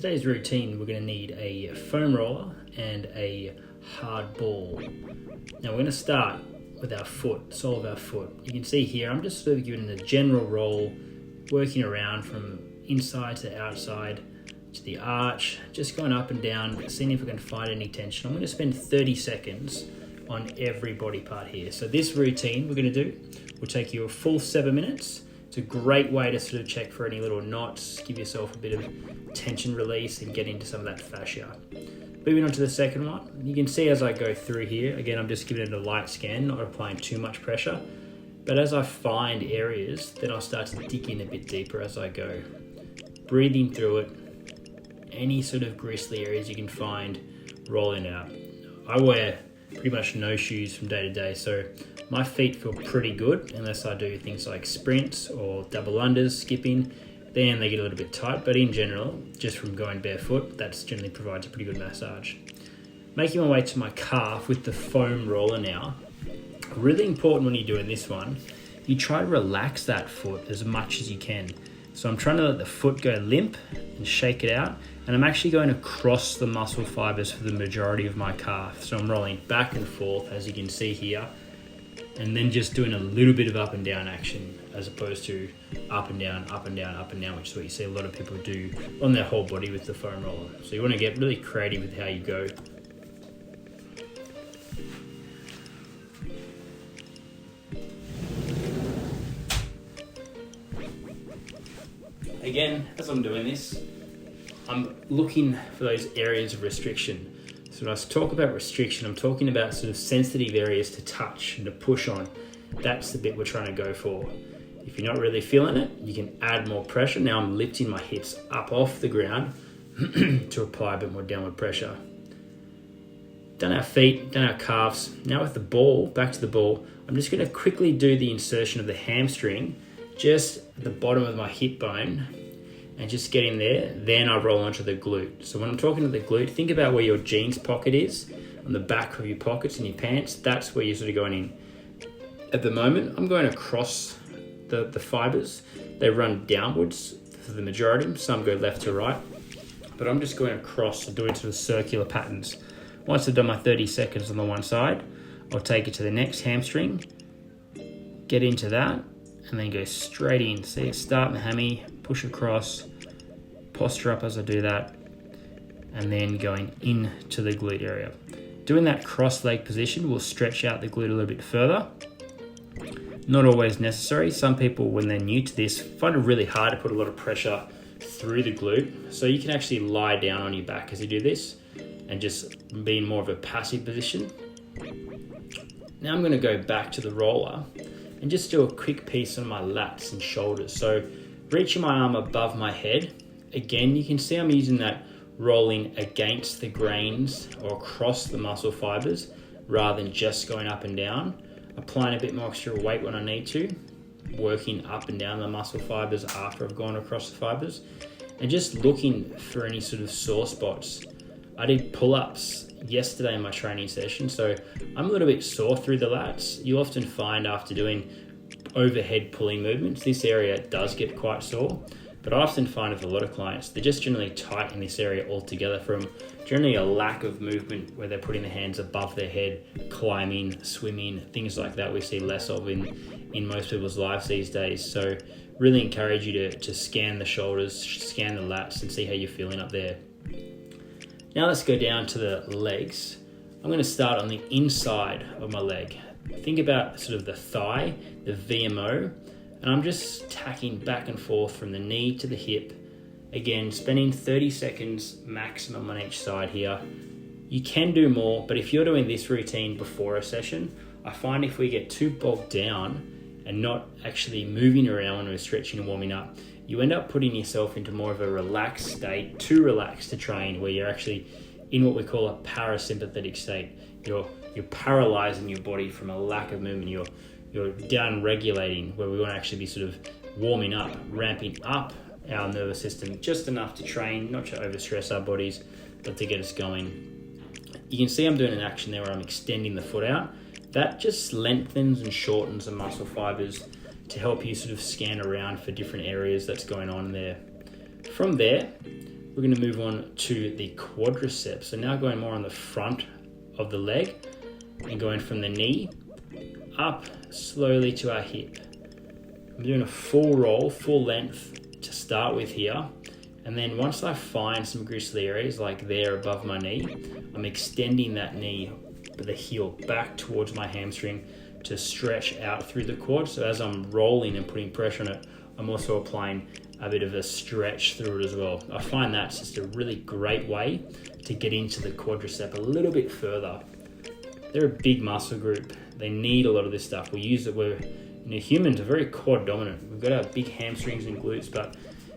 today's routine, we're going to need a foam roller and a hard ball. Now we're going to start with our foot, sole of our foot. You can see here, I'm just sort of giving it a general roll, working around from inside to outside to the arch, just going up and down, seeing if I can find any tension. I'm going to spend 30 seconds on every body part here. So this routine we're going to do will take you a full 7 minutes. It's a great way to sort of check for any little knots, give yourself a bit of tension release and get into some of that fascia. Moving on to the second one, you can see as I go through here, again, I'm just giving it a light scan, not applying too much pressure. But as I find areas, then I'll start to dig in a bit deeper as I go. Breathing through it, any sort of gristly areas you can find, rolling out. I wear pretty much no shoes from day to day, so my feet feel pretty good unless I do things like sprints or double unders, skipping. Then they get a little bit tight, but in general, just from going barefoot, that generally provides a pretty good massage. Making my way to my calf with the foam roller now. Really important when you're doing this one, you try to relax that foot as much as you can. So I'm trying to let the foot go limp and shake it out, and I'm actually going across the muscle fibers for the majority of my calf. So I'm rolling back and forth, as you can see here, and then just doing a little bit of up and down action as opposed to up and down, up and down, up and down, which is what you see a lot of people do on their whole body with the foam roller. So you want to get really creative with how you go. Again, as I'm doing this, I'm looking for those areas of restriction. So when I talk about restriction, I'm talking about sort of sensitive areas to touch and to push on. That's the bit we're trying to go for. If you're not really feeling it, you can add more pressure. Now I'm lifting my hips up off the ground to apply a bit more downward pressure. Done our feet, done our calves. Now with the ball, back to the ball, I'm just going to quickly do the insertion of the hamstring just at the bottom of my hip bone and just get in there. Then I roll onto the glute. So when I'm talking to the glute, think about where your jeans pocket is on the back of your pockets in your pants. That's where you're sort of going in. At the moment, I'm going across the fibers. They run downwards for the majority. Some go left to right, but I'm just going across and doing sort of circular patterns. Once I've done my 30 seconds on the one side, I'll take it to the next hamstring, get into that, and then go straight in. See, start in the hammy, push across, posture up as I do that, and then going into the glute area. Doing that cross leg position will stretch out the glute a little bit further. Not always necessary. Some people, when they're new to this, find it really hard to put a lot of pressure through the glute. So you can actually lie down on your back as you do this and just be in more of a passive position. Now I'm going to go back to the roller and just do a quick piece on my lats and shoulders. So reaching my arm above my head. Again, you can see I'm using that rolling against the grains or across the muscle fibers rather than just going up and down. Applying a bit more extra weight when I need to, working up and down the muscle fibers after I've gone across the fibers, and just looking for any sort of sore spots. I did pull-ups yesterday in my training session, so I'm a little bit sore through the lats. You'll often find after doing overhead pulling movements, this area does get quite sore, but I often find with a lot of clients, they're just generally tight in this area altogether from generally a lack of movement where they're putting their hands above their head, climbing, swimming, things like that we see less of in most people's lives these days. So really encourage you to scan the shoulders, scan the lats and see how you're feeling up there. Now let's go down to the legs. I'm going to start on the inside of my leg. Think about sort of the thigh, the VMO, and I'm just tacking back and forth from the knee to the hip. Again, spending 30 seconds maximum on each side here. You can do more, but if you're doing this routine before a session, I find if we get too bogged down and not actually moving around when we're stretching and warming up, you end up putting yourself into more of a relaxed state, too relaxed to train, where you're actually in what we call a parasympathetic state. You're paralyzing your body from a lack of movement. You're down regulating, where we want to actually be sort of warming up, ramping up our nervous system just enough to train, not to overstress our bodies, but to get us going. You can see I'm doing an action there where I'm extending the foot out. That just lengthens and shortens the muscle fibers to help you sort of scan around for different areas that's going on there. From there, we're going to move on to the quadriceps. So now going more on the front of the leg and going from the knee up slowly to our hip. I'm doing a full roll, full length to start with here. And then once I find some gristly areas like there above my knee, I'm extending that knee, the heel back towards my hamstring to stretch out through the quad. So as I'm rolling and putting pressure on it, I'm also applying a bit of a stretch through it as well. I find that's just a really great way to get into the quadricep a little bit further. They're a big muscle group. They need a lot of this stuff. We use it, humans are very quad dominant. We've got our big hamstrings and glutes, but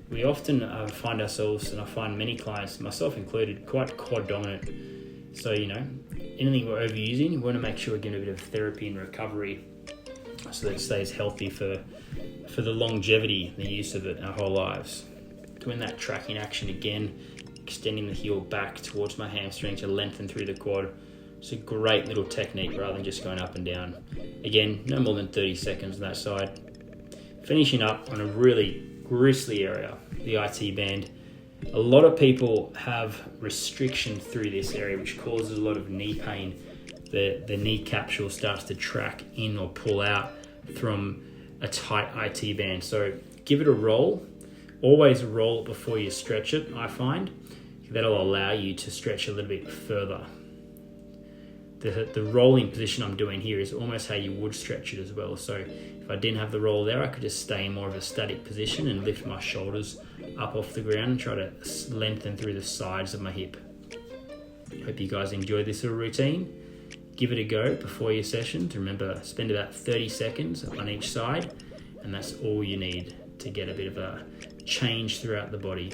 we often find ourselves, and I find many clients, myself included, quite quad dominant. So, anything we're overusing, we want to make sure we're getting a bit of therapy and recovery so that it stays healthy for the longevity, the use of it our whole lives. Doing that tracking action again, extending the heel back towards my hamstring to lengthen through the quad. It's a great little technique rather than just going up and down. Again, no more than 30 seconds on that side. Finishing up on a really gristly area, the IT band. A lot of people have restriction through this area, which causes a lot of knee pain. The knee capsule starts to track in or pull out from a tight IT band. So give it a roll. Always roll it before you stretch it, I find. That'll allow you to stretch a little bit further. The rolling position I'm doing here is almost how you would stretch it as well. So if I didn't have the roll there, I could just stay in more of a static position and lift my shoulders up off the ground and try to lengthen through the sides of my hip. Hope you guys enjoy this little routine. Give it a go before your session. Remember, spend about 30 seconds on each side, and that's all you need to get a bit of a change throughout the body.